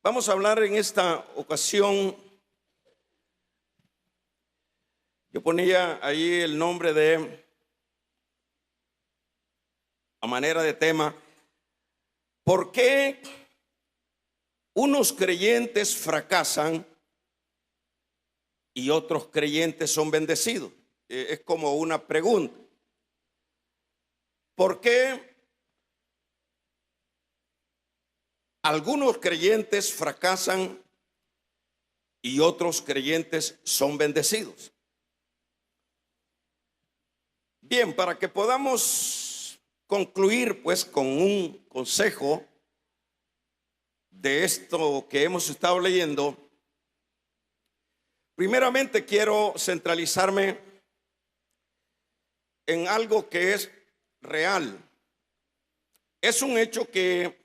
Vamos a hablar en esta ocasión. Yo ponía ahí el nombre a manera de tema: ¿por qué unos creyentes fracasan y otros creyentes son bendecidos? Es como una pregunta. ¿Por qué algunos creyentes fracasan y otros creyentes son bendecidos? Bien, para que podamos concluir pues con un consejo de esto que hemos estado leyendo, primeramente quiero centralizarme en algo que es real. Es un hecho que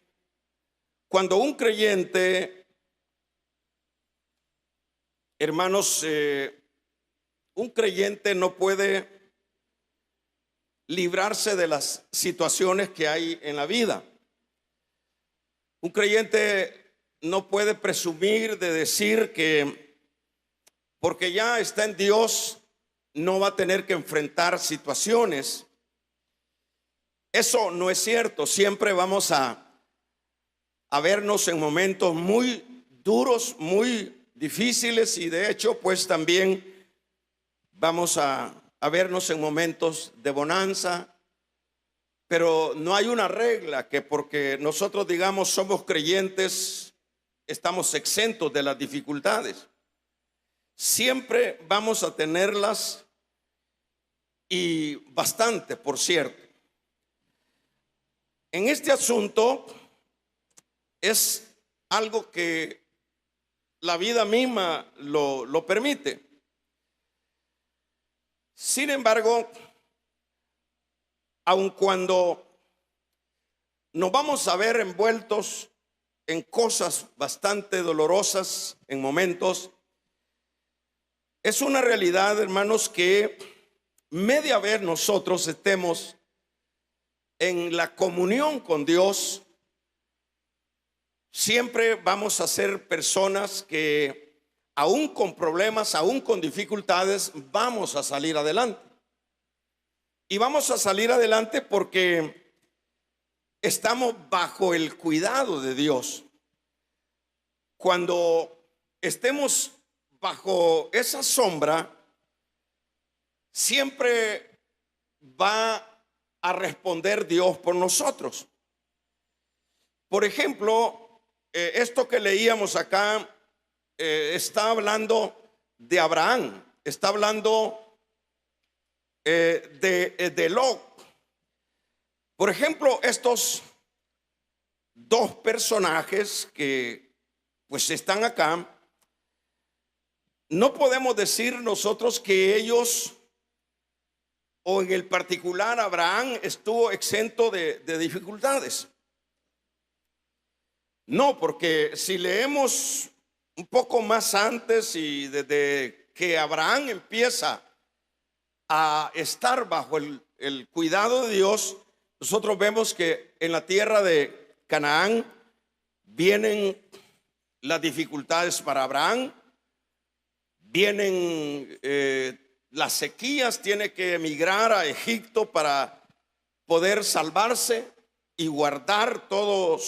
cuando un creyente, hermanos, un creyente no puede librarse de las situaciones que hay en la vida. Un creyente no puede presumir de decir que porque ya está en Dios no va a tener que enfrentar situaciones. Eso no es cierto. Siempre vamos a vernos en momentos muy duros, muy difíciles, y de hecho pues también vamos a vernos en momentos de bonanza. Pero no hay una regla que porque nosotros digamos somos creyentes estamos exentos de las dificultades. Siempre vamos a tenerlas, y bastante, por cierto. En este asunto es algo que la vida misma lo permite. Sin embargo, aun cuando nos vamos a ver envueltos en cosas bastante dolorosas en momentos, es una realidad, hermanos, que media vez nosotros estemos en la comunión con Dios, siempre vamos a ser personas que aún con problemas, aún con dificultades, vamos a salir adelante. Y vamos a salir adelante porque estamos bajo el cuidado de Dios. Cuando estemos bajo esa sombra, siempre va a responder Dios por nosotros. Por ejemplo, esto que leíamos acá está hablando de Abraham, está hablando de Lot. Por ejemplo, estos dos personajes que pues están acá, no podemos decir nosotros que ellos, o en el particular Abraham, estuvo exento de dificultades. No, porque si leemos un poco más antes, y desde que Abraham empieza a estar bajo el cuidado de Dios, nosotros vemos que en la tierra de Canaán vienen las dificultades para Abraham, vienen las sequías, tiene que emigrar a Egipto para poder salvarse y guardar todos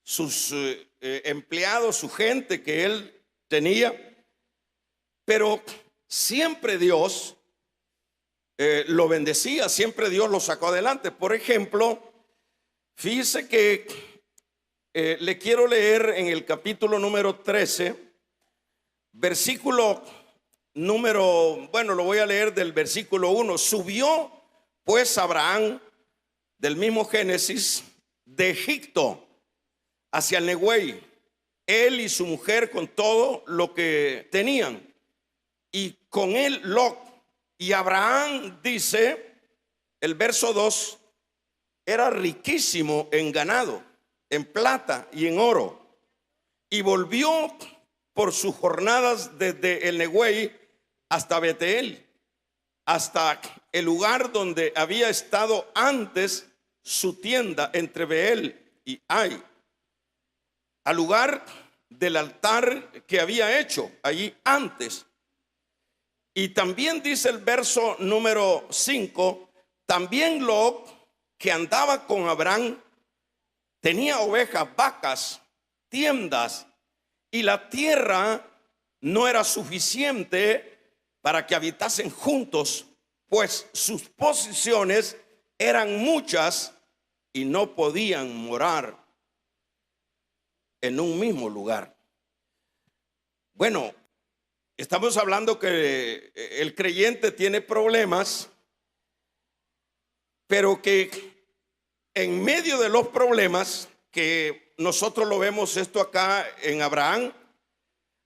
sus empleados, su gente que él tenía. Pero siempre Dios lo bendecía, siempre Dios lo sacó adelante. Por ejemplo, fíjese que le quiero leer en el capítulo número 13, versículo número, bueno, lo voy a leer del versículo 1. Subió pues Abraham, del mismo Génesis, de Egipto hacia el Neguey, él y su mujer con todo lo que tenían, y con él Lot. Y Abraham, dice el verso 2, era riquísimo en ganado, en plata y en oro, y volvió por sus jornadas desde el Neguey hasta Betel, hasta el lugar donde había estado antes su tienda entre Beel y Ai. al lugar del altar que había hecho allí antes. Y también dice el verso número 5, también Lot, que andaba con Abraham, tenía ovejas, vacas, tiendas, y la tierra no era suficiente para que habitasen juntos, pues sus posesiones eran muchas y no podían morar en un mismo lugar. Bueno, estamos hablando que el creyente tiene problemas, pero que en medio de los problemas, que nosotros lo vemos esto acá en Abraham,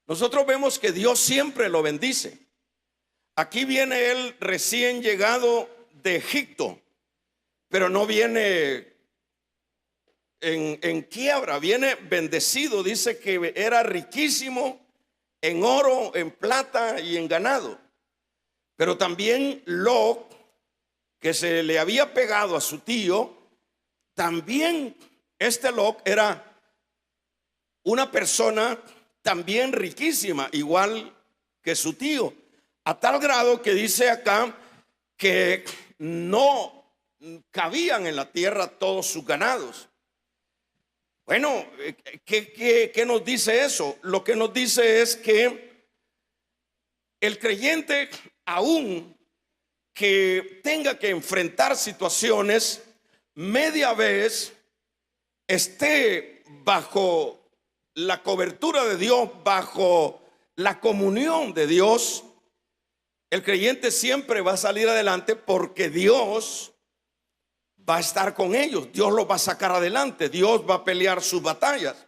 nosotros vemos que Dios siempre lo bendice. Aquí viene él recién llegado de Egipto, pero no viene en quiebra, viene bendecido. Dice que era riquísimo en oro, en plata y en ganado. Pero también Lot, que se le había pegado a su tío, también este Lot era una persona también riquísima, igual que su tío, a tal grado que dice acá que no cabían en la tierra todos sus ganados. Bueno, ¿qué nos dice eso? Lo que nos dice es que el creyente, aún que tenga que enfrentar situaciones, media vez esté bajo la cobertura de Dios, bajo la comunión de Dios, el creyente siempre va a salir adelante, porque Dios va a estar con ellos, Dios los va a sacar adelante, Dios va a pelear sus batallas.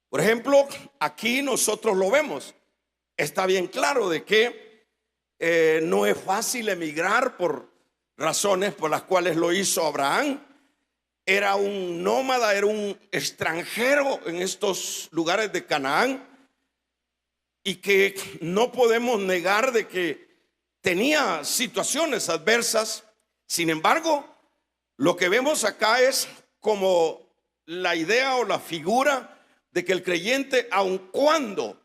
Por ejemplo, aquí nosotros lo vemos, está bien claro de que no es fácil emigrar por razones por las cuales lo hizo Abraham. Era un nómada, era un extranjero en estos lugares de Canaán, y que no podemos negar de que tenía situaciones adversas. Sin embargo, lo que vemos acá es como la idea o la figura de que el creyente, aun cuando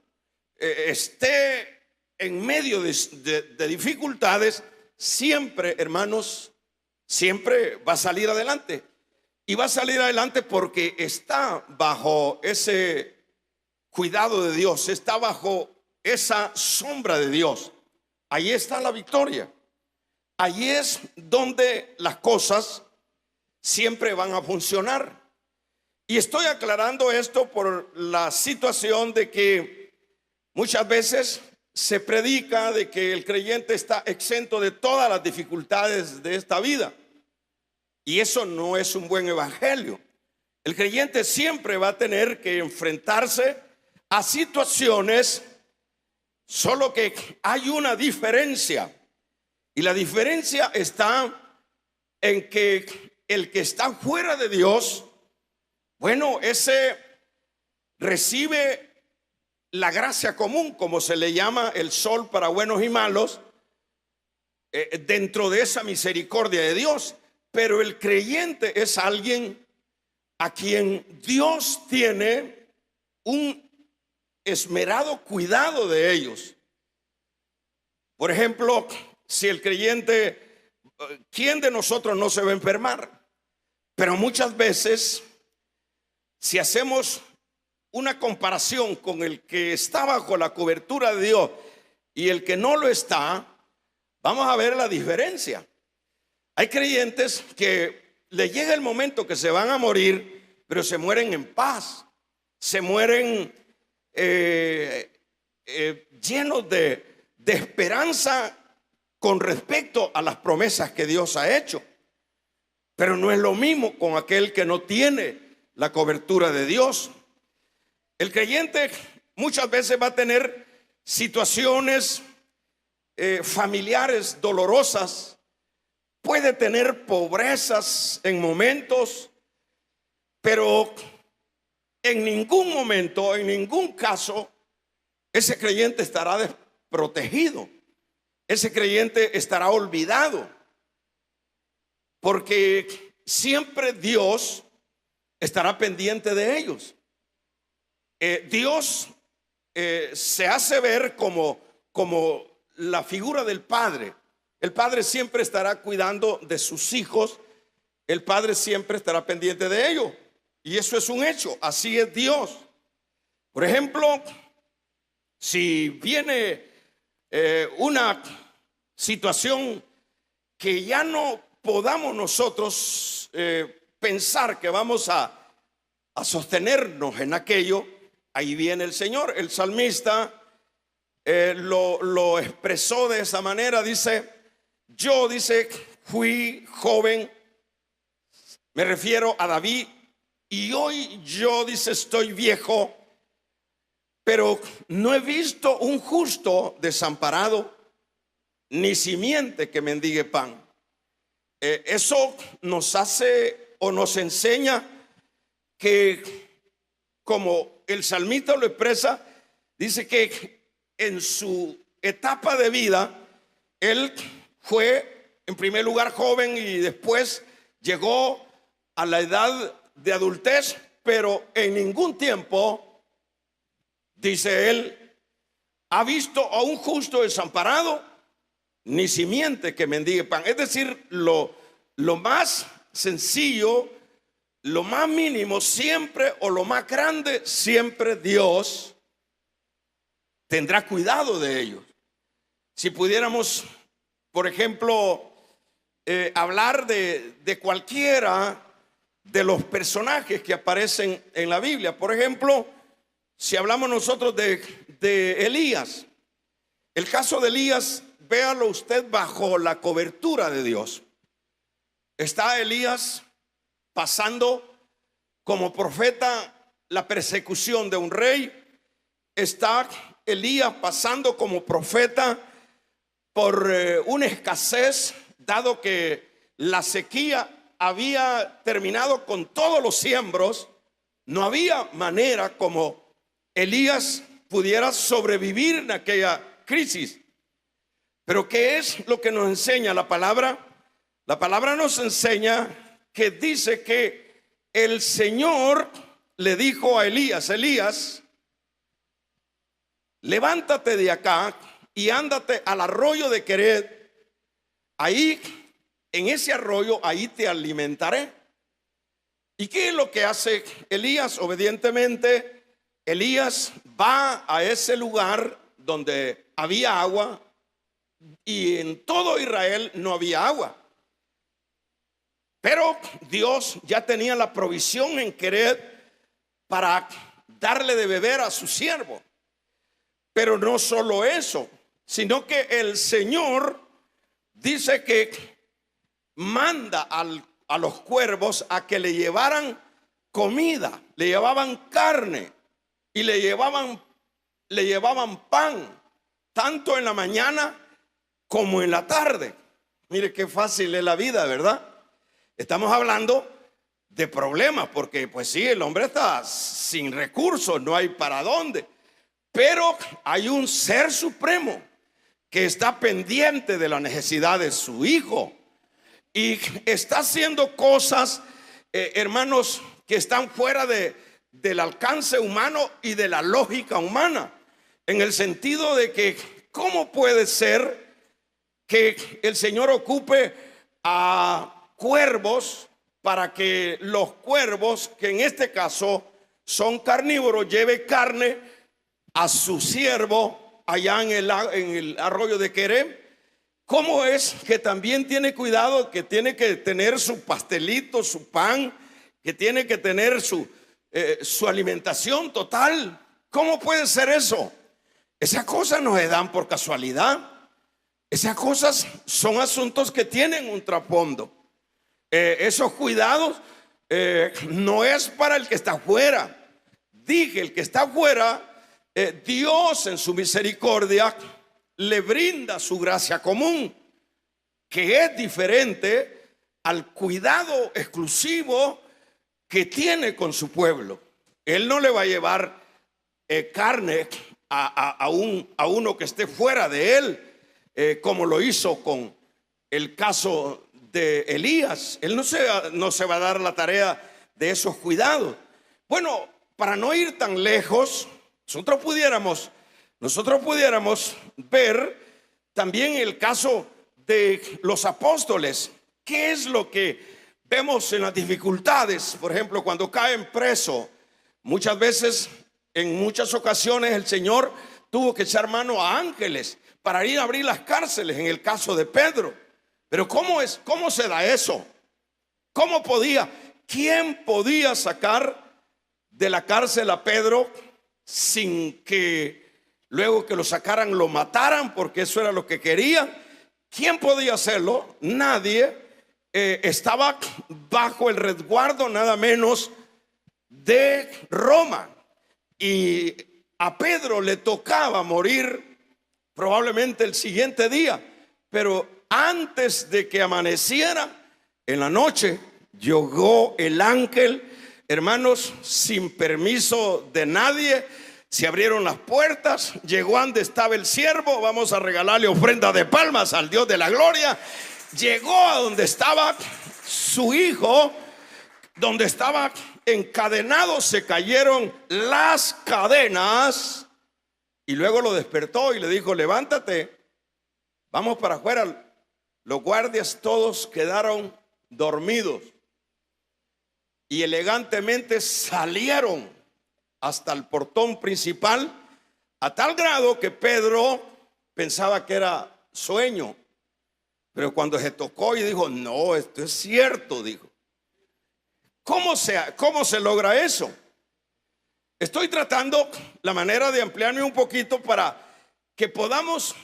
esté en medio de dificultades, siempre, hermanos, siempre va a salir adelante. Y va a salir adelante porque está bajo ese cuidado de Dios, está bajo esa sombra de Dios. Ahí está la victoria. Ahí es donde las cosas siempre van a funcionar. Y estoy aclarando esto por la situación de que muchas veces se predica de que el creyente está exento de todas las dificultades de esta vida. Y eso no es un buen evangelio. El creyente siempre va a tener que enfrentarse a situaciones, solo que hay una diferencia. Y la diferencia está en que el que está fuera de Dios, bueno, ese recibe la gracia común, como se le llama el sol para buenos y malos, dentro de esa misericordia de Dios. Pero el creyente es alguien a quien Dios tiene un esmerado cuidado de ellos. Por ejemplo, si el creyente, ¿quién de nosotros no se va a enfermar? Pero muchas veces, si hacemos una comparación con el que está bajo la cobertura de Dios y el que no lo está, vamos a ver la diferencia. Hay creyentes que le llega el momento que se van a morir, pero se mueren en paz, se mueren llenos de esperanza con respecto a las promesas que Dios ha hecho. Pero no es lo mismo con aquel que no tiene la cobertura de Dios. El creyente muchas veces va a tener situaciones familiares dolorosas, puede tener pobrezas en momentos, pero en ningún momento, en ningún caso, ese creyente estará desprotegido. Ese creyente estará olvidado, porque siempre Dios estará pendiente de ellos. Dios se hace ver como la figura del padre. El padre siempre estará cuidando de sus hijos. El padre siempre estará pendiente de ellos. Y eso es un hecho. Así es Dios. Por ejemplo, si viene una situación que ya no podamos nosotros pensar que vamos a sostenernos en aquello, ahí viene el Señor. El salmista lo expresó de esa manera. Dice, yo, dice, fui joven, me refiero a David, y hoy yo, dice, estoy viejo, pero no he visto un justo desamparado, ni simiente que mendigue pan. Eso nos hace o nos enseña que, como el salmista lo expresa, dice que en su etapa de vida, él fue en primer lugar joven y después llegó a la edad de adultez, pero en ningún tiempo, dice él, ha visto a un justo desamparado, ni simiente que mendigue pan. Es decir, lo más sencillo, lo más mínimo siempre, o lo más grande siempre, Dios tendrá cuidado de ellos. Si pudiéramos, por ejemplo, hablar de cualquiera de los personajes que aparecen en la Biblia. Por ejemplo, si hablamos nosotros de Elías, el caso de Elías, véalo usted bajo la cobertura de Dios. Está Elías pasando como profeta la persecución de un rey. Está Elías pasando como profeta por una escasez, dado que la sequía había terminado con todos los siembros. No había manera como Elías pudiera sobrevivir en aquella crisis. Pero ¿qué es lo que nos enseña la palabra? La palabra nos enseña que dice que el Señor le dijo a Elías, Elías, levántate de acá y ándate al arroyo de Quered. Ahí, en ese arroyo, ahí te alimentaré. ¿Y qué es lo que hace Elías? Obedientemente, Elías va a ese lugar donde había agua, y en todo Israel no había agua. Pero Dios ya tenía la provisión en Quered para darle de beber a su siervo. Pero no solo eso, sino que el Señor dice que manda a los cuervos a que le llevaran comida, le llevaban carne y le llevaban pan, tanto en la mañana como en la tarde. Mire qué fácil es la vida, ¿verdad? Estamos hablando de problemas, porque pues sí, el hombre está sin recursos, no hay para dónde. Pero hay un ser supremo que está pendiente de la necesidad de su hijo y está haciendo cosas, hermanos, que están fuera del alcance humano y de la lógica humana, en el sentido de que ¿cómo puede ser que el Señor ocupe a cuervos para que los cuervos, que en este caso son carnívoros, lleve carne a su siervo allá en el arroyo de Quered? ¿Cómo es que también tiene cuidado, que tiene que tener su pastelito, su pan, que tiene que tener su alimentación total? ¿Cómo puede ser eso? Esas cosas no se dan por casualidad. Esas cosas son asuntos que tienen un trasfondo. Esos cuidados no es para el que está afuera. Dije, el que está afuera, Dios en su misericordia le brinda su gracia común, que es diferente al cuidado exclusivo que tiene con su pueblo. Él no le va a llevar carne a uno que esté fuera de él, como lo hizo con el caso de Elías. Él no se va a dar la tarea de esos cuidados. Bueno, para no ir tan lejos, nosotros pudiéramos ver también el caso de los apóstoles. ¿Qué es lo que vemos en las dificultades? Por ejemplo, cuando caen preso, muchas veces, en muchas ocasiones, el Señor tuvo que echar mano a ángeles para ir a abrir las cárceles, en el caso de Pedro. Pero ¿cómo se da eso? ¿Quién podía sacar de la cárcel a Pedro sin que luego que lo sacaran lo mataran? Porque eso era lo que querían. ¿Quién podía hacerlo? Nadie. Estaba bajo el resguardo nada menos de Roma, y a Pedro le tocaba morir probablemente el siguiente día. Pero antes de que amaneciera, en la noche, llegó el ángel, hermanos, sin permiso de nadie. Se abrieron las puertas, llegó donde estaba el siervo. Vamos a regalarle ofrenda de palmas al Dios de la gloria. Llegó a donde estaba su hijo, donde estaba encadenado. Se cayeron las cadenas y luego lo despertó y le dijo: levántate, vamos para afuera. Los guardias todos quedaron dormidos y elegantemente salieron hasta el portón principal, a tal grado que Pedro pensaba que era sueño. Pero cuando se tocó y dijo: no, esto es cierto, dijo. ¿Cómo se logra eso? Estoy tratando la manera de ampliarme un poquito para que podamos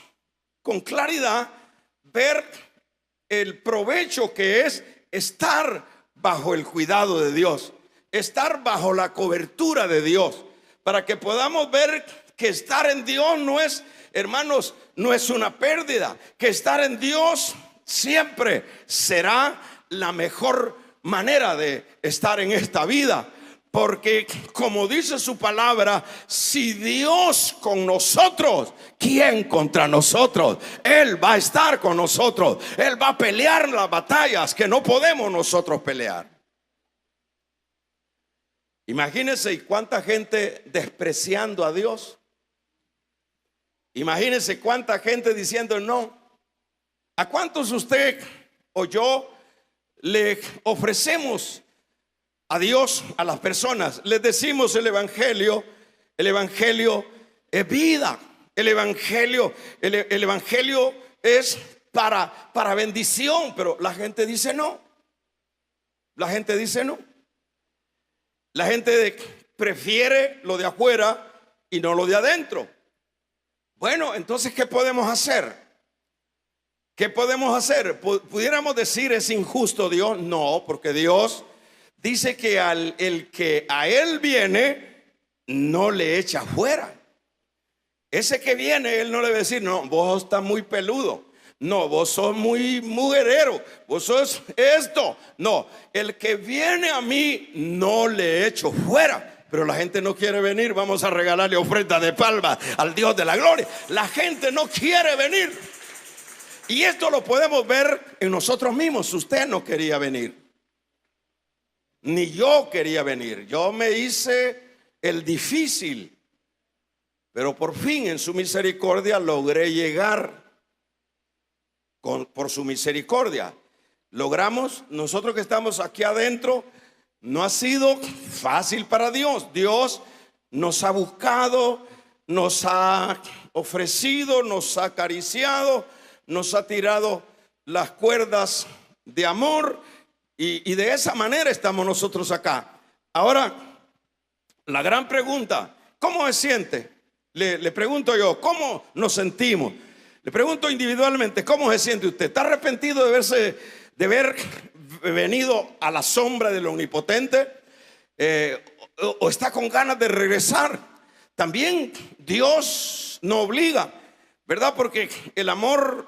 con claridad ver el provecho que es estar bajo el cuidado de Dios, estar bajo la cobertura de Dios, para que podamos ver que estar en Dios no es, hermanos, no es una pérdida, que estar en Dios siempre será la mejor manera de estar en esta vida. Porque como dice su palabra, si Dios con nosotros, ¿quién contra nosotros? Él va a estar con nosotros. Él va a pelear las batallas que no podemos nosotros pelear. Imagínense cuánta gente despreciando a Dios. Imagínense cuánta gente diciendo no. ¿A cuántos usted o yo le ofrecemos a Dios, a las personas? Les decimos el evangelio es vida. El evangelio es para bendición, pero la gente dice no. La gente dice no. La gente prefiere lo de afuera y no lo de adentro. Bueno, entonces, ¿qué podemos hacer? ¿Qué podemos hacer? ¿Pudiéramos decir es injusto Dios? No, porque Dios dice que el que a Él viene no le echa fuera. Ese que viene, Él no le va a decir: no, vos estás muy peludo, no, vos sos muy mujerero, vos sos esto. No, el que viene a mí no le echo fuera. Pero la gente no quiere venir. Vamos a regalarle ofrenda de palmas al Dios de la gloria. La gente no quiere venir. Y esto lo podemos ver en nosotros mismos. Usted no quería venir, ni yo quería venir. Yo me hice el difícil, pero por fin en su misericordia logré llegar. Por su misericordia logramos. Nosotros que estamos aquí adentro, no ha sido fácil para Dios. Dios nos ha buscado, nos ha ofrecido, nos ha acariciado, nos ha tirado las cuerdas de amor, y de esa manera estamos nosotros acá. Ahora, la gran pregunta: ¿cómo se siente? Le pregunto yo, ¿cómo nos sentimos? Le pregunto individualmente, ¿cómo se siente usted? ¿Está arrepentido de haber venido a la sombra del Omnipotente? ¿O está con ganas de regresar? También Dios no obliga, ¿verdad? Porque el amor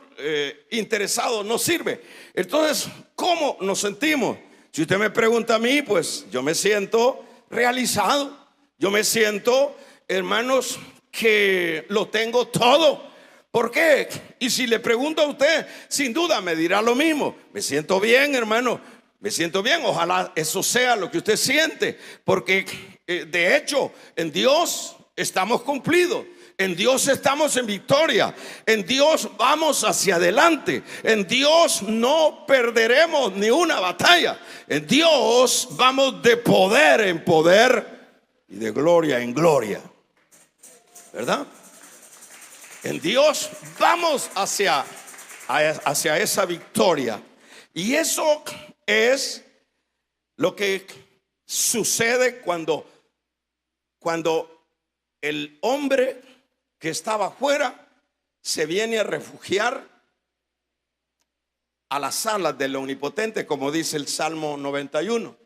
interesado no sirve. Entonces, ¿cómo nos sentimos? Si usted me pregunta a mí, pues yo me siento realizado. Yo me siento, hermanos, que lo tengo todo. ¿Por qué? Y si le pregunto a usted, sin duda me dirá lo mismo. Me siento bien, hermano. Me siento bien, ojalá eso sea lo que usted siente, porque de hecho en Dios estamos cumplidos. En Dios estamos en victoria. En Dios vamos hacia adelante. En Dios no perderemos ni una batalla. En Dios vamos de poder en poder y de gloria en gloria, ¿verdad? En Dios vamos hacia esa victoria. Y eso es lo que sucede cuando el hombre que estaba afuera se viene a refugiar a las alas del Omnipotente, como dice el Salmo 91.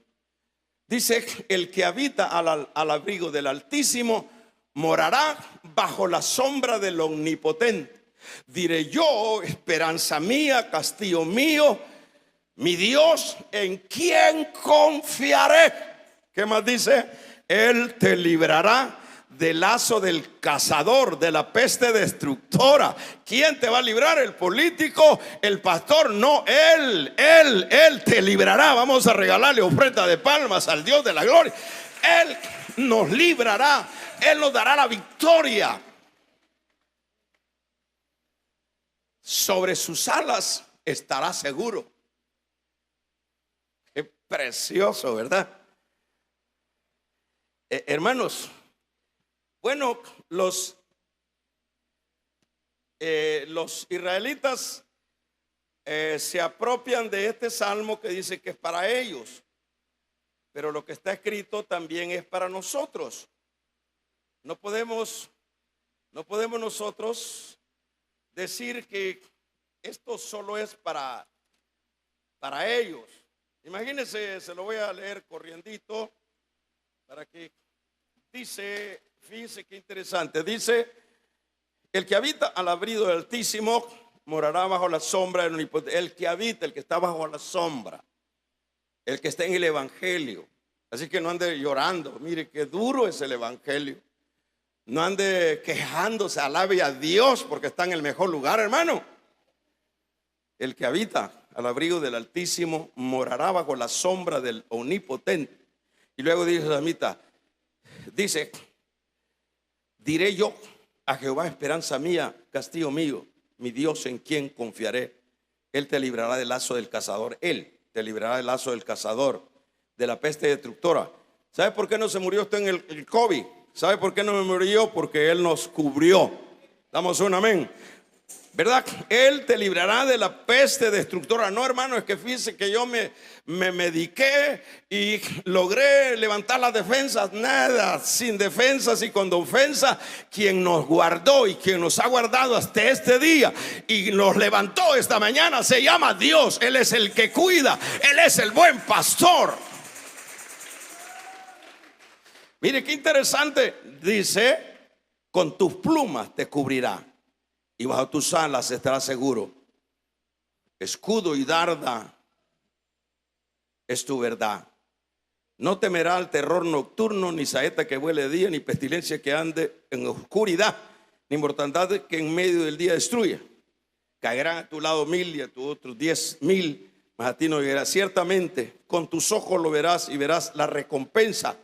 Dice: el que habita al abrigo del Altísimo morará bajo la sombra del Omnipotente. Diré yo, esperanza mía, castillo mío, mi Dios, en quien confiaré. ¿Qué más dice? Él te librará del lazo del cazador, de la peste destructora. ¿Quién te va a librar? ¿El político? ¿El pastor? No, Él te librará. Vamos a regalarle ofrenda de palmas al Dios de la gloria. Él nos librará. Él nos dará la victoria. Sobre sus alas estará seguro. Qué precioso, ¿verdad? Hermanos, bueno, los israelitas se apropian de este salmo que dice que es para ellos, pero lo que está escrito también es para nosotros. No podemos nosotros decir que esto solo es para ellos. Imagínense, se lo voy a leer corriendito para que dice, fíjense qué interesante, dice: el que habita al abrigo del Altísimo morará bajo la sombra del Omnipotente. El que habita, el que está bajo la sombra, el que está en el Evangelio. Así que no ande llorando, mire qué duro es el Evangelio. No ande quejándose, alabe a Dios porque está en el mejor lugar, hermano. El que habita al abrigo del Altísimo morará bajo la sombra del Omnipotente. Y luego dice Samita, dice: diré yo a Jehová, esperanza mía, castillo mío, mi Dios en quien confiaré. Él te librará del lazo del cazador. Él te librará del lazo del cazador, de la peste destructora. ¿Sabe por qué no se murió usted en el COVID? ¿Sabe por qué no me murió? Porque Él nos cubrió. Damos un amén, ¿verdad? Él te librará de la peste destructora. No, hermano, es que fíjese que yo me mediqué y logré levantar las defensas. Nada, sin defensas y con ofensa. Quien nos guardó y quien nos ha guardado hasta este día y nos levantó esta mañana se llama Dios. Él es el que cuida. Él es el buen pastor. Mire qué interesante. Dice: con tus plumas te cubrirá y bajo tus alas estarás seguro. Escudo y darda es tu verdad. No temerá el terror nocturno, ni saeta que vuele de día, ni pestilencia que ande en oscuridad, ni mortandad que en medio del día destruya. Caerán a tu lado 1000 y a tu otro 10,000, mas a ti no llegará. Ciertamente con tus ojos lo verás y verás la recompensa.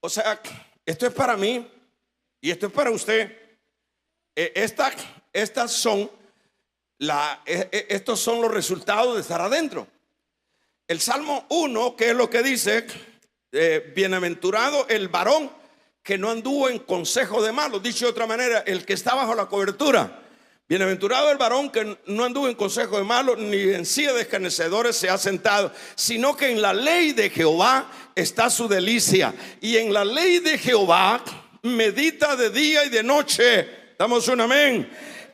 O sea, esto es para mí y esto es para usted. Estos son los resultados de estar adentro. El Salmo 1, que es lo que dice: bienaventurado el varón que no anduvo en consejo de malos. Dicho de otra manera, el que está bajo la cobertura. Bienaventurado el varón que no anduvo en consejo de malos, ni en silla de escarnecedores se ha sentado, sino que en la ley de Jehová está su delicia, y en la ley de Jehová medita de día y de noche. Damos un amén.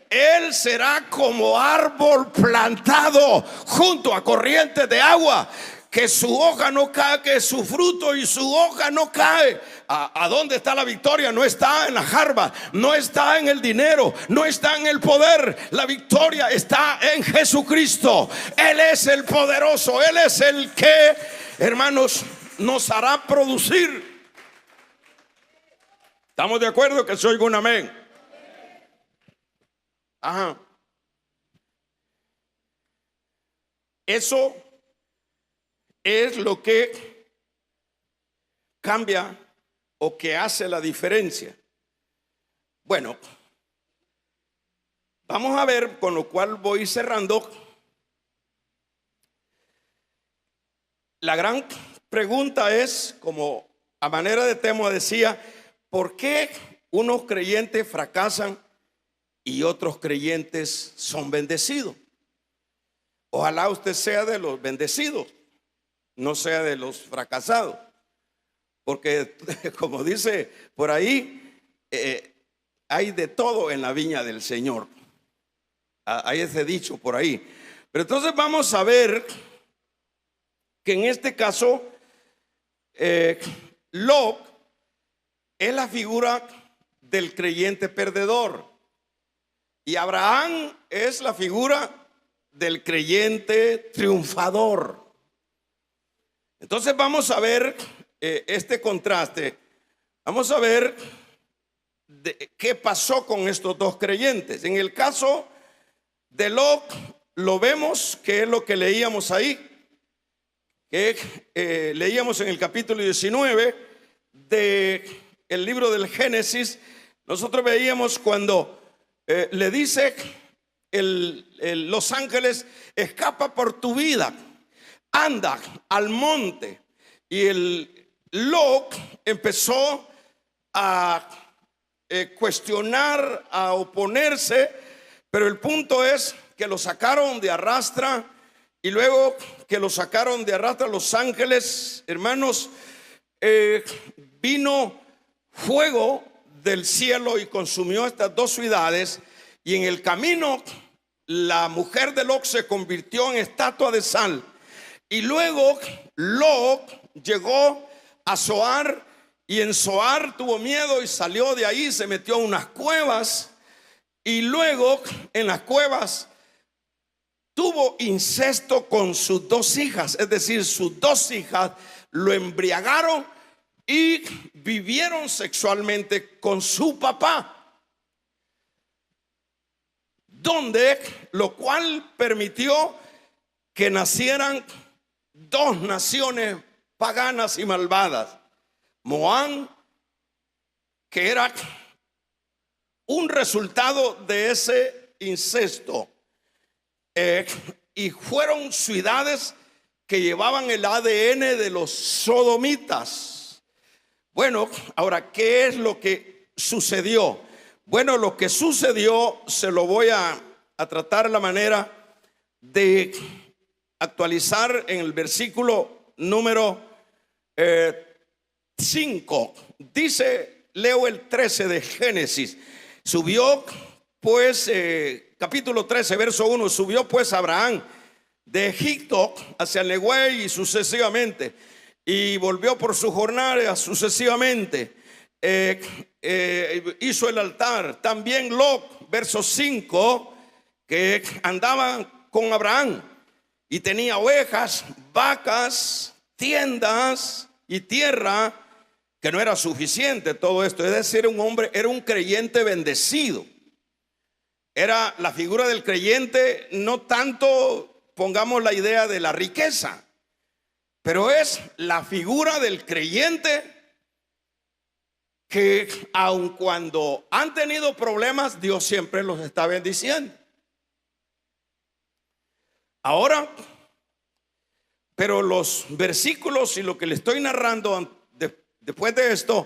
Él será como árbol plantado junto a corrientes de agua, que su hoja no cae, que su fruto y su hoja no cae. ¿A dónde está la victoria? No está en la jarba, no está en el dinero, no está en el poder. La victoria está en Jesucristo. Él es el poderoso. Él es el que, hermanos, nos hará producir. ¿Estamos de acuerdo? Que se oiga un amén. Ajá. Eso es lo que cambia o que hace la diferencia. Bueno, vamos a ver, con lo cual voy cerrando. La gran pregunta es, como a manera de tema decía, ¿por qué unos creyentes fracasan y otros creyentes son bendecidos? Ojalá usted sea de los bendecidos, no sea de los fracasados. Porque como dice por ahí, hay de todo en la viña del Señor. Hay ese dicho por ahí. Pero entonces vamos a ver que en este caso Lot es la figura del creyente perdedor y Abraham es la figura del creyente triunfador. Entonces vamos a ver este contraste. Vamos a ver qué pasó con estos dos creyentes. En el caso de Lot, lo vemos, que es lo que leíamos ahí, que leíamos en el capítulo 19 del libro del Génesis. Nosotros veíamos cuando le dice los ángeles: escapa por tu vida, anda al monte. Y el Lot empezó a cuestionar, a oponerse, pero el punto es que lo sacaron de arrastra. Y luego que lo sacaron de arrastra los ángeles, hermanos, vino fuego del cielo y consumió estas dos ciudades. Y en el camino la mujer de Lot se convirtió en estatua de sal. Y luego Lot llegó a Zoar, y en Zoar tuvo miedo y salió de ahí, se metió a unas cuevas. Y luego en las cuevas tuvo incesto con sus dos hijas, es decir, sus dos hijas lo embriagaron y vivieron sexualmente con su papá, lo cual permitió que nacieran dos naciones paganas y malvadas: Moab, que era un resultado de ese incesto, y fueron ciudades que llevaban el ADN de los sodomitas. Bueno, ahora, ¿qué es lo que sucedió? Bueno, lo que sucedió se lo voy a tratar de la manera de actualizar en el versículo número 5. Dice, leo el 13 de Génesis. Subió pues, capítulo 13, verso 1. Subió pues Abraham de Egipto hacia el Neguey y sucesivamente, y volvió por su jornada sucesivamente. Hizo el altar. También Lot, verso 5, que andaba con Abraham y tenía ovejas, vacas, tiendas y tierra, que no era suficiente todo esto. Es decir, un hombre, era un creyente bendecido. Era la figura del creyente, no tanto pongamos la idea de la riqueza, pero es la figura del creyente que aun cuando han tenido problemas, Dios siempre los está bendiciendo. Ahora, pero los versículos y lo que le estoy narrando después de esto,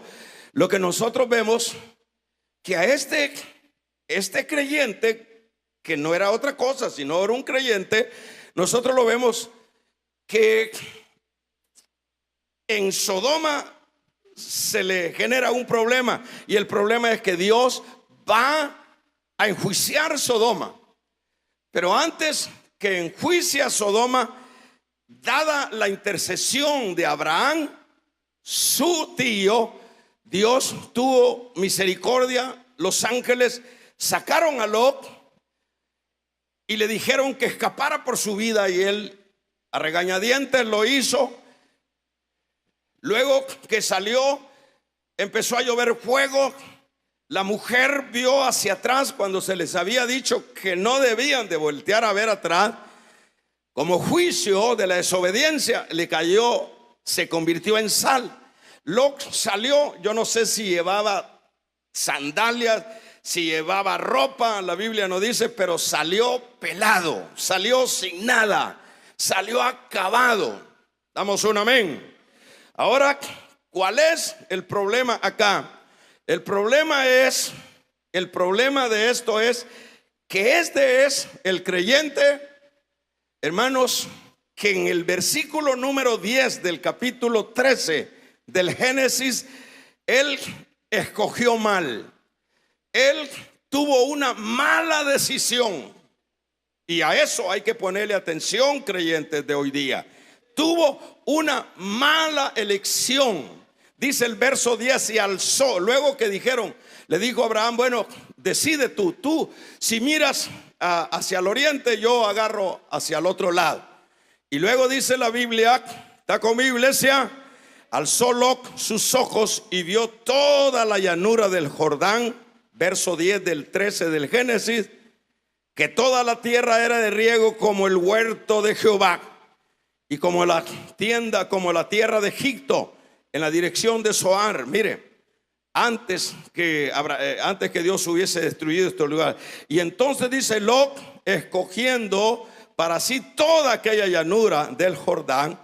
lo que nosotros vemos, que a este creyente, que no era otra cosa sino era un creyente, nosotros lo vemos que en Sodoma se le genera un problema, y el problema es que Dios va a enjuiciar Sodoma. Pero antes que enjuicie a Sodoma, dada la intercesión de Abraham, su tío, Dios tuvo misericordia. Los ángeles sacaron a Lot y le dijeron que escapara por su vida, y él a regañadientes lo hizo. Luego que salió, empezó a llover fuego. La mujer vio hacia atrás cuando se les había dicho que no debían de voltear a ver atrás. Como juicio de la desobediencia, le cayó, se convirtió en sal. Lot salió, yo no sé si llevaba sandalias, si llevaba ropa, la Biblia no dice, pero salió pelado, salió sin nada, salió acabado. Damos un amén. Ahora, ¿cuál es el problema acá? El problema de esto es que este es el creyente, hermanos, que en el versículo número 10 del capítulo 13 del Génesis, él escogió mal. Él tuvo una mala decisión. Y a eso hay que ponerle atención, creyentes de hoy día. Tuvo una mala elección. Dice el verso 10, y alzó. Luego que dijeron, le dijo a Abraham, bueno, decide tú si miras hacia el oriente, yo agarro hacia el otro lado. Y luego dice la Biblia, ¿está conmigo, iglesia? Alzó Lot sus ojos y vio toda la llanura del Jordán, verso 10 del 13 del Génesis, que toda la tierra era de riego como el huerto de Jehová y como la tierra de Egipto en la dirección de Zoar. Mire, antes que Dios hubiese destruido este lugar. Y entonces dice Lot, escogiendo para sí toda aquella llanura del Jordán,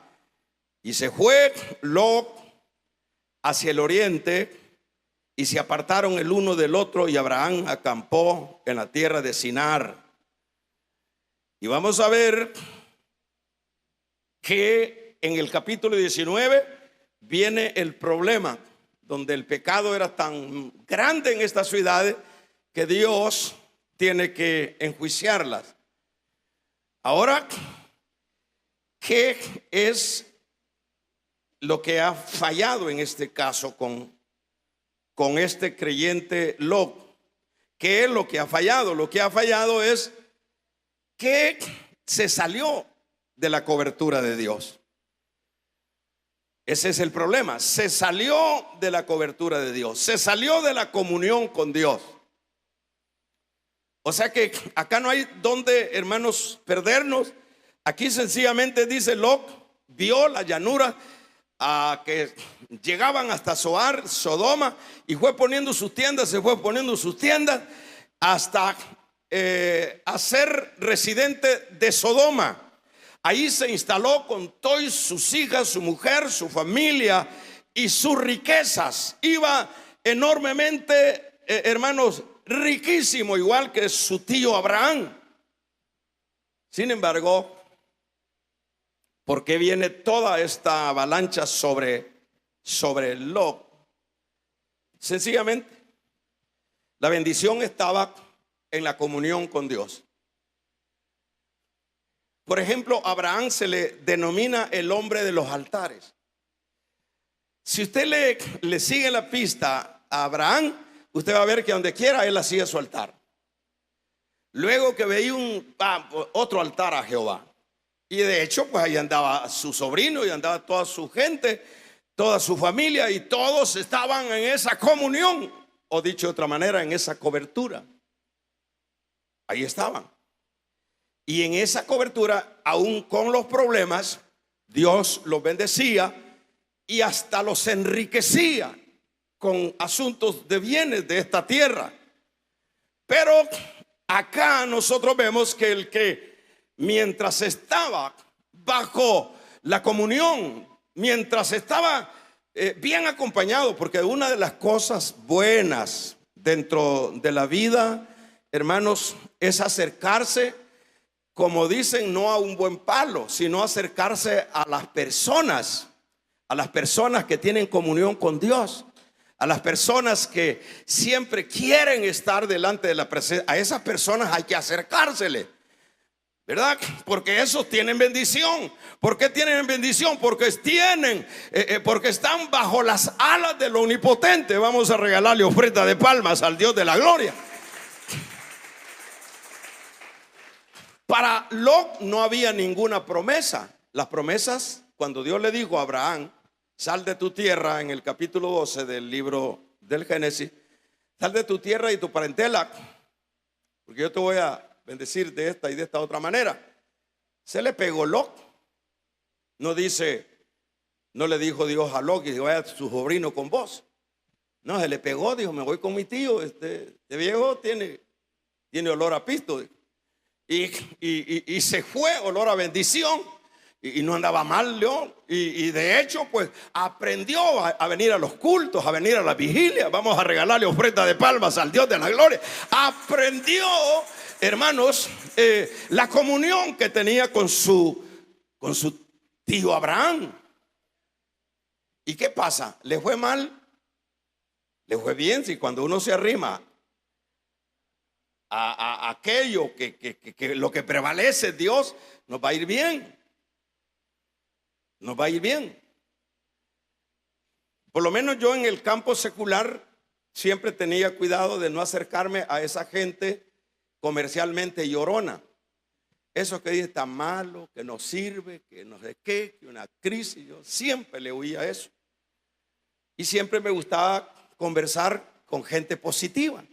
y se fue Lot hacia el oriente, y se apartaron el uno del otro, y Abraham acampó en la tierra de Sinar. Y vamos a ver que en el capítulo 19 viene el problema, donde el pecado era tan grande en estas ciudades que Dios tiene que enjuiciarlas. Ahora, ¿qué es lo que ha fallado en este caso con este creyente Lot? ¿Qué es lo que ha fallado? Lo que ha fallado es que se salió de la cobertura de Dios. Ese es el problema. Se salió de la cobertura de Dios, se salió de la comunión con Dios. O sea que acá no hay donde, hermanos, perdernos. Aquí sencillamente dice Lot vio la llanura que llegaban hasta Zoar, Sodoma, y fue poniendo sus tiendas, hasta hacer residente de Sodoma. Ahí se instaló con todas sus hijas, su mujer, su familia y sus riquezas. Iba enormemente, hermanos, riquísimo, igual que su tío Abraham. Sin embargo, ¿por qué viene toda esta avalancha sobre Lot? Sencillamente, la bendición estaba en la comunión con Dios. Por ejemplo, a Abraham se le denomina el hombre de los altares. Si usted le sigue la pista a Abraham, usted va a ver que donde quiera él hacía su altar. Luego que veía otro altar a Jehová. Y de hecho, pues ahí andaba su sobrino y andaba toda su gente, toda su familia, y todos estaban en esa comunión, o dicho de otra manera, en esa cobertura. Ahí estaban. Y en esa cobertura, aún con los problemas, Dios los bendecía y hasta los enriquecía con asuntos de bienes de esta tierra. Pero acá nosotros vemos que el que mientras estaba bajo la comunión, mientras estaba bien acompañado, porque una de las cosas buenas dentro de la vida, hermanos, es acercarse, como dicen, no a un buen palo, sino acercarse a las personas que tienen comunión con Dios, a las personas que siempre quieren estar delante de la presencia. A esas personas hay que acercársele, ¿verdad? Porque esos tienen bendición. ¿Por qué tienen bendición? Porque están bajo las alas del Omnipotente. Vamos a regalarle ofrenda de palmas al Dios de la gloria. Para Lot no había ninguna promesa. Las promesas, cuando Dios le dijo a Abraham, sal de tu tierra, en el capítulo 12 del libro del Génesis, sal de tu tierra y tu parentela, porque yo te voy a bendecir de esta y de esta otra manera. Se le pegó Lot. No dice, no le dijo Dios a Lot que vaya su sobrino con vos. No, se le pegó, dijo, me voy con mi tío. Este viejo tiene olor a pisto. Y se fue, olor a bendición. Y no andaba mal León. Y de hecho, pues aprendió a venir a los cultos, a venir a la vigilia. Vamos a regalarle ofrenda de palmas al Dios de la gloria. Aprendió, hermanos, la comunión que tenía con su tío Abraham. ¿Y qué pasa? ¿Le fue mal? ¿Le fue bien? Si cuando uno se arrima a aquello que lo que prevalece es Dios, nos va a ir bien. Nos va a ir bien. Por lo menos yo en el campo secular siempre tenía cuidado de no acercarme a esa gente comercialmente llorona. Eso que dice está malo, que no sirve, que no sé qué, que una crisis. Yo siempre le huía a eso. Y siempre me gustaba conversar con gente positiva.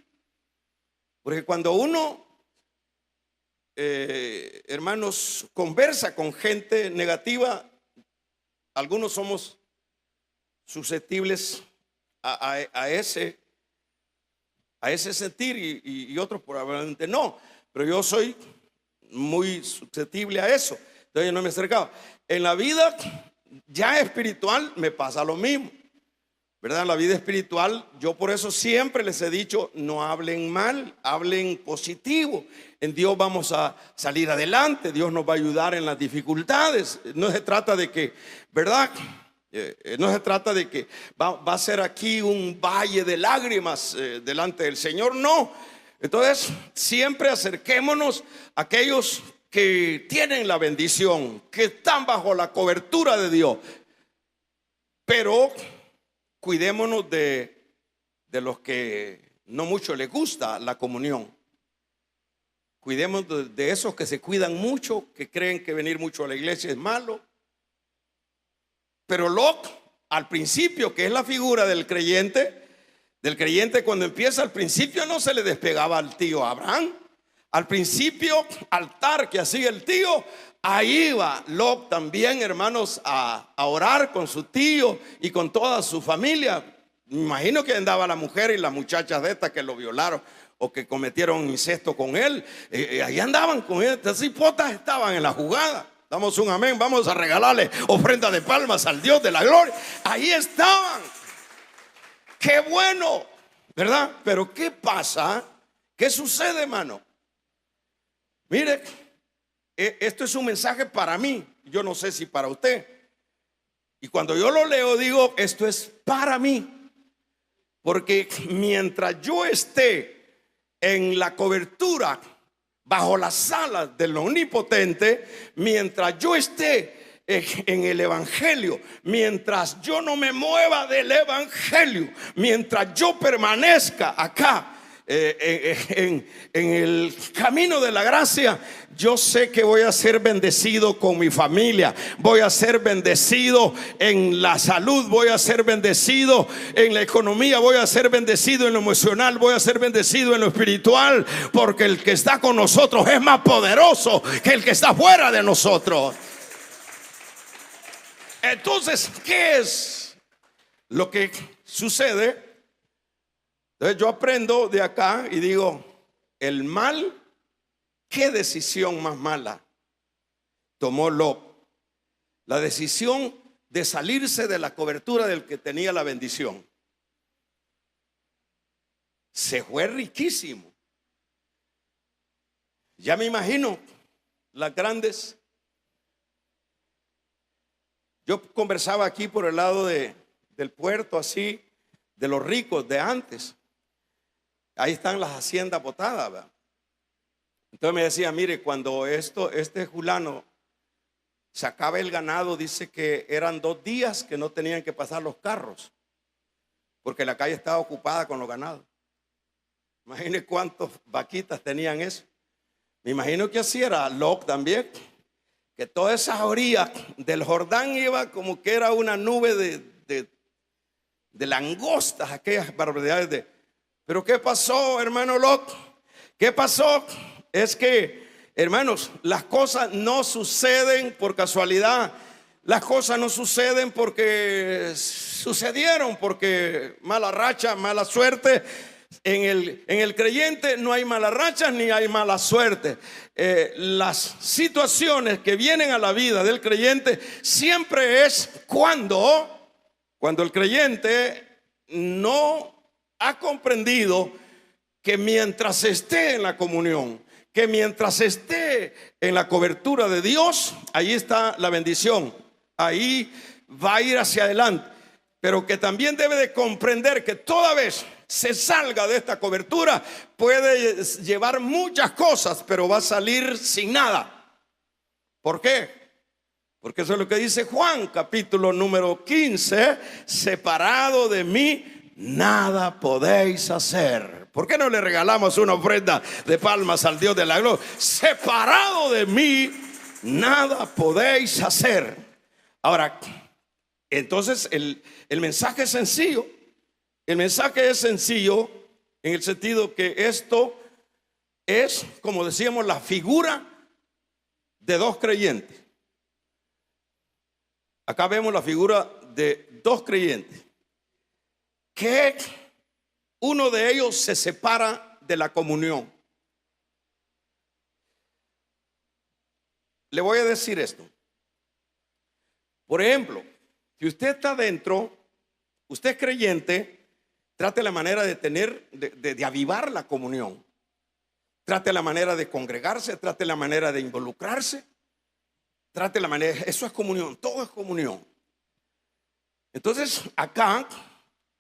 Porque cuando uno, hermanos, conversa con gente negativa, algunos somos susceptibles a ese sentir y otros probablemente no. Pero yo soy muy susceptible a eso. Entonces yo no me acercaba. En la vida ya espiritual me pasa lo mismo, ¿verdad? En la vida espiritual, yo por eso siempre les he dicho, no hablen mal, hablen positivo. En Dios vamos a salir adelante, Dios nos va a ayudar en las dificultades. No se trata de que, ¿verdad? No se trata de que va a ser aquí un valle de lágrimas delante del Señor, no. Entonces, siempre acerquémonos a aquellos que tienen la bendición, que están bajo la cobertura de Dios. Pero cuidémonos de los que no mucho les gusta la comunión. Cuidémonos de esos que se cuidan mucho, que creen que venir mucho a la iglesia es malo. Pero Lot, al principio, que es la figura del creyente cuando empieza, al principio no se le despegaba al tío Abraham. Al principio, altar que hacía el tío, ahí iba Lot también, hermanos, a orar con su tío y con toda su familia. Me imagino que andaba la mujer y las muchachas de estas que lo violaron o que cometieron incesto con él. Ahí andaban con él. Estas hipotas estaban en la jugada. Damos un amén. Vamos a regalarle ofrenda de palmas al Dios de la gloria. Ahí estaban. Qué bueno, ¿verdad? Pero ¿qué pasa? ¿Qué sucede, hermano? Mire, esto es un mensaje para mí. Yo no sé si para usted. Y cuando yo lo leo digo, esto es para mí. Porque mientras yo esté en la cobertura, bajo las alas del Omnipotente, mientras yo esté en el Evangelio, mientras yo no me mueva del Evangelio, mientras yo permanezca acá en el camino de la gracia, yo sé que voy a ser bendecido con mi familia, voy a ser bendecido en la salud, voy a ser bendecido en la economía, voy a ser bendecido en lo emocional, voy a ser bendecido en lo espiritual, porque el que está con nosotros es más poderoso que el que está fuera de nosotros. Entonces, ¿qué es lo que sucede? Entonces yo aprendo de acá y digo, el mal, ¿qué decisión más mala tomó Lot? La decisión de salirse de la cobertura del que tenía la bendición. Se fue riquísimo. Ya me imagino las grandes. Yo conversaba aquí por el lado del puerto, así, de los ricos de antes. Ahí están las haciendas botadas, ¿verdad? Entonces me decía, mire, cuando este fulano sacaba el ganado, dice que eran 2 días que no tenían que pasar los carros, porque la calle estaba ocupada con los ganados. Imagine cuántas vaquitas tenían eso. Me imagino que así era Lot también, que toda esa orilla del Jordán iba como que era una nube de langostas, aquellas barbaridades. Pero ¿qué pasó, hermano Lot? ¿Qué pasó? Es que Hermanos, las cosas no suceden por casualidad. Las cosas no suceden porque sucedieron, porque mala racha, mala suerte. En el creyente no hay malas rachas ni hay mala suerte. Las situaciones que vienen a la vida del creyente siempre es cuando el creyente no ha comprendido que mientras esté en la comunión, que mientras esté en la cobertura de Dios, ahí está la bendición, ahí va a ir hacia adelante. Pero que también debe de comprender que toda vez se salga de esta cobertura, puede llevar muchas cosas, pero va a salir sin nada. ¿Por qué? Porque eso es lo que dice Juan, capítulo número 15: separado de mí, nada podéis hacer. ¿Por qué no le regalamos una ofrenda de palmas al Dios de la gloria? Separado de mí, nada podéis hacer. Ahora, entonces el mensaje es sencillo. El mensaje es sencillo en el sentido que esto es, como decíamos, la figura de dos creyentes. Acá vemos la figura de dos creyentes, que uno de ellos se separa de la comunión. Le voy a decir esto. Por ejemplo, si usted está dentro, usted es creyente, trate la manera de tener, de avivar la comunión. Trate la manera de congregarse, trate la manera de involucrarse, trate la manera, eso es comunión, todo es comunión. Entonces, acá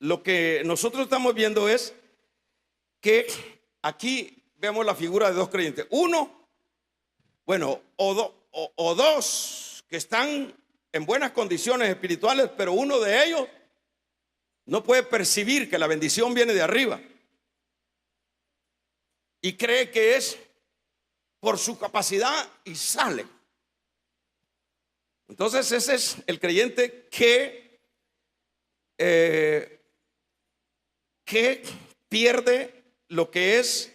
lo que nosotros estamos viendo es que aquí vemos la figura de dos creyentes. Uno, bueno, o dos que están en buenas condiciones espirituales, pero uno de ellos no puede percibir que la bendición viene de arriba y cree que es por su capacidad y sale. Entonces ese es el creyente que pierde lo que es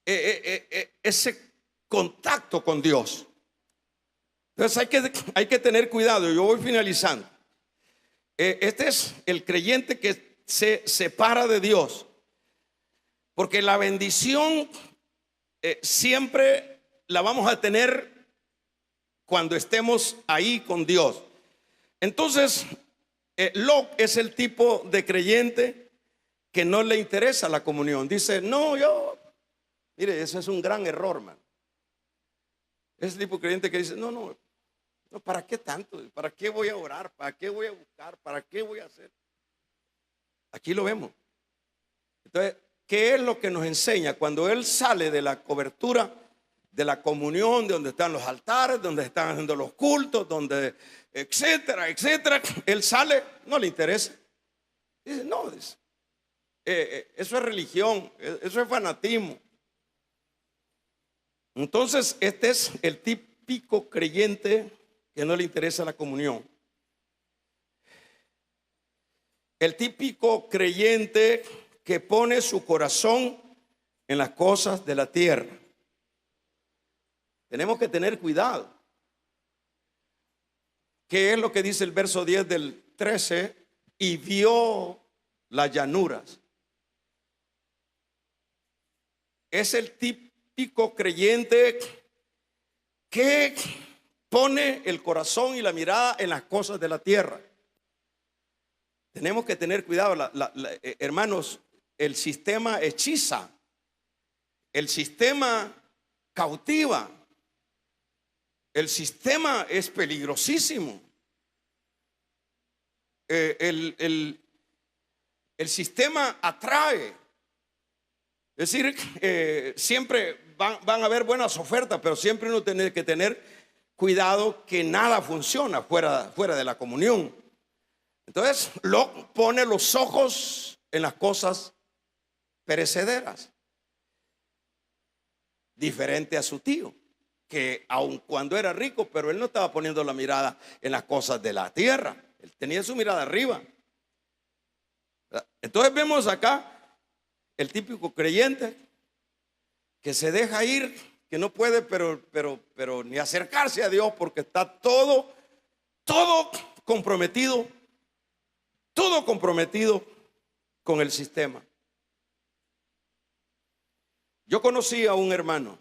ese contacto con Dios. Entonces hay que tener cuidado. Yo voy finalizando. Este es el creyente que se separa de Dios, porque la bendición siempre la vamos a tener cuando estemos ahí con Dios. Entonces, Lot es el tipo de creyente que no le interesa la comunión. Dice, no, mire, ese es un gran error, man. Es el tipo de creyente que dice, no, ¿para qué tanto? ¿Para qué voy a orar? ¿Para qué voy a buscar? ¿Para qué voy a hacer? Aquí lo vemos. Entonces, ¿qué es lo que nos enseña? Cuando él sale de la cobertura de la comunión, de donde están los altares, donde están haciendo los cultos, donde etcétera, etcétera, él sale, no le interesa. Dice, no, eso es religión, eso es fanatismo. Entonces, este es el típico creyente que no le interesa la comunión. El típico creyente que pone su corazón en las cosas de la tierra. Tenemos que tener cuidado. ¿Qué es lo que dice el verso 10 del 13? Y vio las llanuras. Es el típico creyente que pone el corazón y la mirada en las cosas de la tierra. Tenemos que tener cuidado, hermanos. El sistema hechiza, el sistema cautiva, el sistema es peligrosísimo. El sistema atrae. Es decir, siempre van a haber buenas ofertas, pero siempre uno tiene que tener cuidado que nada funciona fuera de la comunión. Entonces, Lot pone los ojos en las cosas perecederas, diferente a su tío, que aun cuando era rico, pero él no estaba poniendo la mirada en las cosas de la tierra, él tenía su mirada arriba. Entonces vemos acá el típico creyente que se deja ir que no puede, pero ni acercarse a Dios porque está todo comprometido, todo comprometido con el sistema. Yo conocí a un hermano,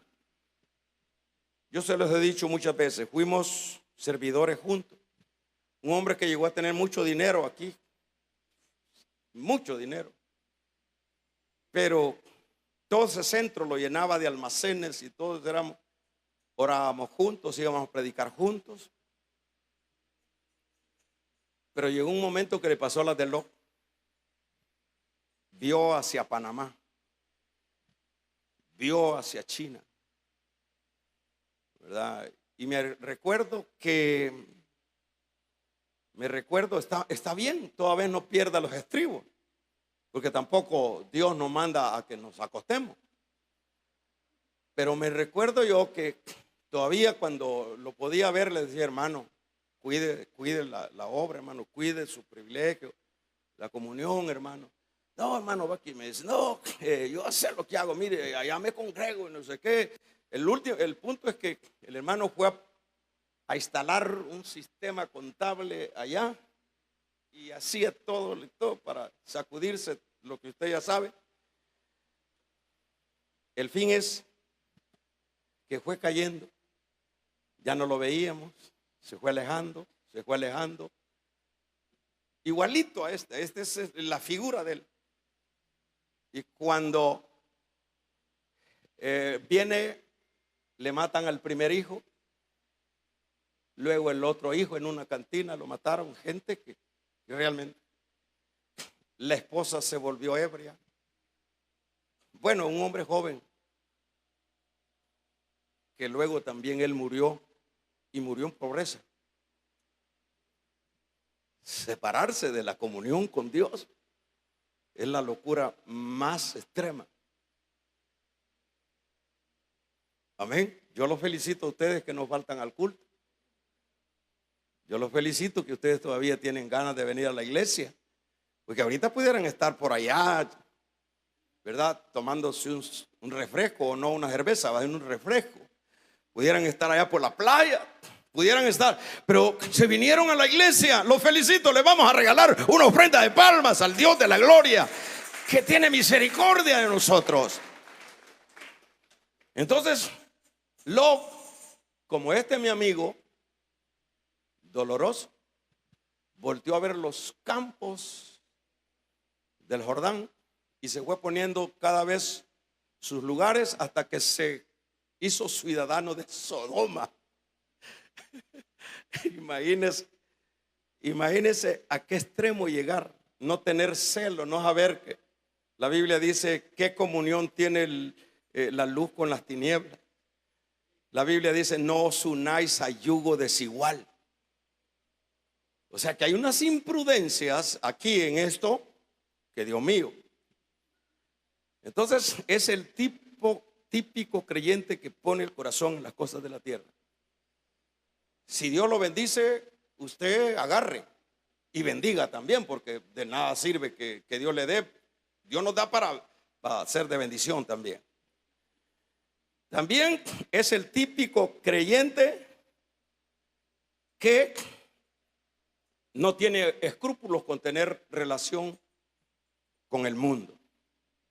yo se los he dicho muchas veces, fuimos servidores juntos, un hombre que llegó a tener mucho dinero aquí, mucho dinero, pero todo ese centro lo llenaba de almacenes y todos orábamos juntos, íbamos a predicar juntos. Pero llegó un momento que le pasó la del loco. Vio hacia Panamá, vio hacia China, ¿verdad? Y está bien, todavía no pierda los estribos, porque tampoco Dios nos manda a que nos acostemos. Pero me recuerdo yo que todavía cuando lo podía ver le decía, hermano, cuide la obra, hermano, cuide su privilegio, la comunión, hermano. No, hermano, va aquí, me dice, no, yo sé lo que hago, mire, allá me congrego y no sé qué. El punto es que el hermano fue a instalar un sistema contable allá y hacía todo para sacudirse lo que usted ya sabe. El fin es que fue cayendo, ya no lo veíamos, se fue alejando, igualito a esta es la figura de él. Y cuando viene, le matan al primer hijo, luego el otro hijo en una cantina lo mataron, gente que realmente, la esposa se volvió ebria. Bueno, un hombre joven que luego también él murió y murió en pobreza. Separarse de la comunión con Dios es la locura más extrema. Amén. Yo los felicito a ustedes que nos faltan al culto. Yo los felicito que ustedes todavía tienen ganas de venir a la iglesia, porque ahorita pudieran estar por allá, ¿verdad? Tomándose un refresco o no una cerveza, va a ser un refresco. Pudieran estar allá por la playa, pudieran estar, pero se vinieron a la iglesia. Los felicito, les vamos a regalar una ofrenda de palmas al Dios de la gloria, que tiene misericordia de nosotros. Entonces, como mi amigo doloroso, volteó a ver los campos del Jordán y se fue poniendo cada vez sus lugares hasta que se hizo ciudadano de Sodoma. Imagínese a qué extremo llegar, no tener celo, no saber que la Biblia dice qué comunión tiene la luz con las tinieblas. La Biblia dice no os unáis a yugo desigual. O sea que hay unas imprudencias aquí en esto que Dios mío. Entonces es el típico creyente que pone el corazón en las cosas de la tierra. Si Dios lo bendice, usted agarre y bendiga también, porque de nada sirve que Dios le dé. Dios nos da para ser de bendición también. También es el típico creyente que no tiene escrúpulos con tener relación con el mundo,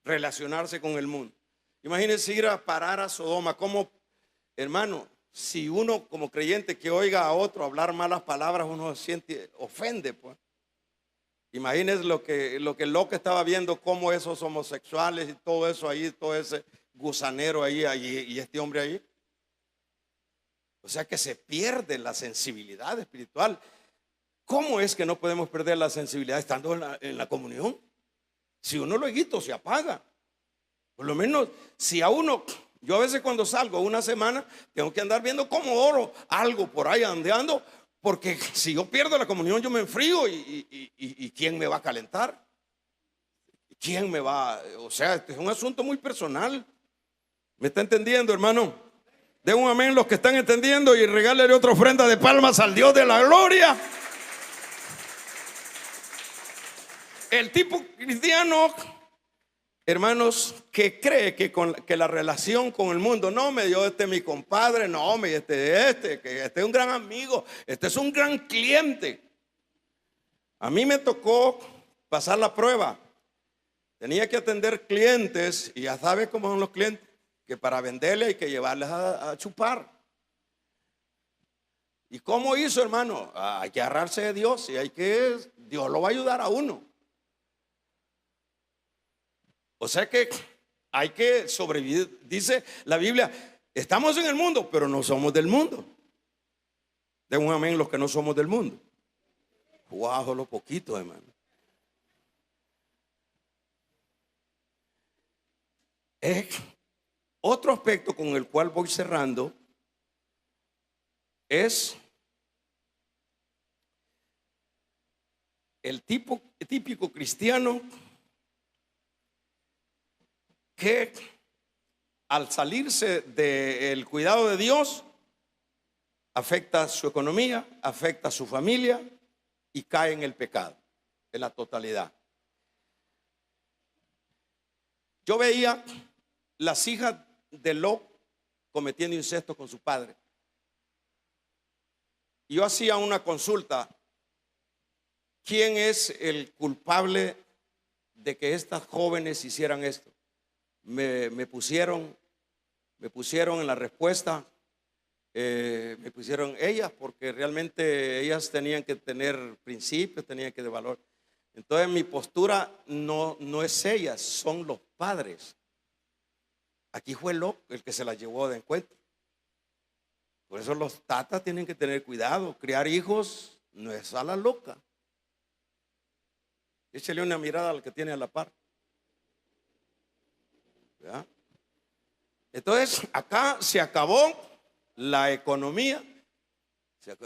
relacionarse con el mundo. Imagínense ir a parar a Sodoma. Como, hermano, si uno como creyente que oiga a otro hablar malas palabras, uno se siente, ofende, pues. Imagínense lo que estaba viendo, cómo esos homosexuales y todo eso ahí, todo ese gusanero ahí y este hombre ahí. O sea que se pierde la sensibilidad espiritual. ¿Cómo es que no podemos perder la sensibilidad estando en la comunión? Si uno luego se apaga. Por lo menos si a uno, yo a veces cuando salgo una semana tengo que andar viendo cómo oro algo por ahí andeando, porque si yo pierdo la comunión yo me enfrío y ¿quién me va a calentar? ¿Quién me va? O sea, este es un asunto muy personal. ¿Me está entendiendo, hermano? De un amén los que están entendiendo y regálele otra ofrenda de palmas al Dios de la gloria. El tipo cristiano hermanos, que cree que la relación con el mundo, no, me dio mi compadre, no, que este es un gran amigo, este es un gran cliente. A mí me tocó pasar la prueba. Tenía que atender clientes y ya sabes cómo son los clientes, que para venderle hay que llevarles a chupar. ¿Y cómo hizo, hermano? Hay que agarrarse de Dios y Dios lo va a ayudar a uno. O sea que hay que sobrevivir. Dice la Biblia, estamos en el mundo, pero no somos del mundo. Den un amén los que no somos del mundo. Guau, lo poquito, hermano. Otro aspecto con el cual voy cerrando es el típico cristiano que al salirse del cuidado de Dios afecta su economía, afecta a su familia y cae en el pecado, en la totalidad. Yo veía las hijas de Lot cometiendo incesto con su padre. Yo hacía una consulta. ¿Quién es el culpable de que estas jóvenes hicieran esto? Me pusieron en la respuesta, me pusieron ellas, porque realmente ellas tenían que tener principios, tenían que de valor. Entonces mi postura no es ellas, son los padres. Aquí fue el que se las llevó de encuentro. Por eso los tatas tienen que tener cuidado. Criar hijos no es a la loca. Échale una mirada al que tiene a la par. ¿Verdad? Entonces acá se acabó la economía.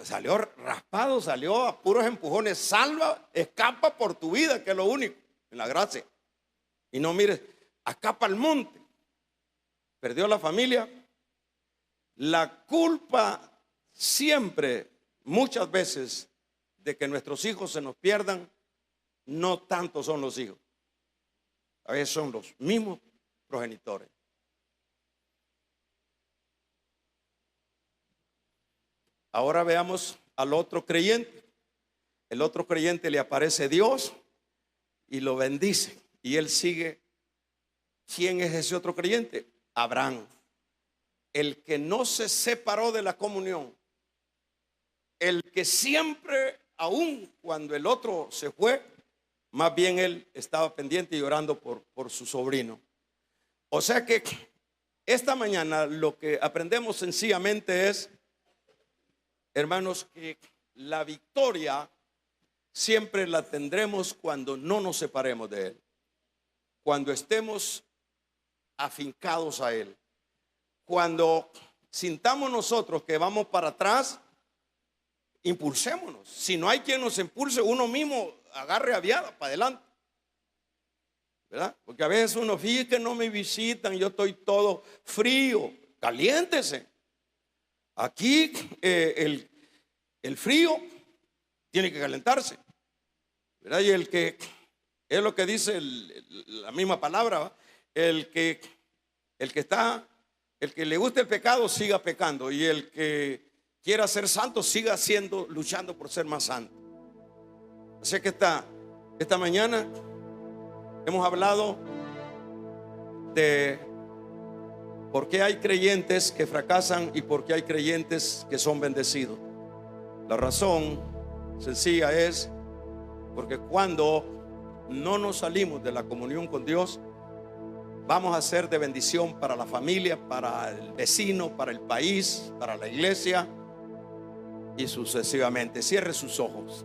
Salió raspado, salió a puros empujones. Salva, escapa por tu vida, que es lo único, en la gracia. Y no mires, escapa al monte. Perdió la familia. La culpa siempre, muchas veces, de que nuestros hijos se nos pierdan, no tanto son los hijos. A veces son los mismos progenitores. Ahora veamos al otro creyente. El otro creyente le aparece Dios y lo bendice. Y él sigue. ¿Quién es ese otro creyente? Abraham. El que no se separó de la comunión. El que siempre, aun cuando el otro se fue, más bien él estaba pendiente y orando por su sobrino. O sea que esta mañana lo que aprendemos sencillamente es, hermanos, que la victoria siempre la tendremos cuando no nos separemos de Él, cuando estemos afincados a Él, cuando sintamos nosotros que vamos para atrás, impulsémonos. Si no hay quien nos impulse, uno mismo agarre aviada para adelante, ¿verdad? Porque a veces uno, fíjate que no me visitan, yo estoy todo frío. Caliéntese. Aquí el frío tiene que calentarse, ¿verdad? Y el que es lo que dice la misma palabra, ¿va? El que le guste el pecado siga pecando, y el que quiera ser santo siga luchando por ser más santo. Así que esta mañana hemos hablado de por qué hay creyentes que fracasan y por qué hay creyentes que son bendecidos. La razón sencilla es porque cuando no nos salimos de la comunión con Dios, vamos a ser de bendición para la familia, para el vecino, para el país, para la iglesia y sucesivamente. Cierre sus ojos.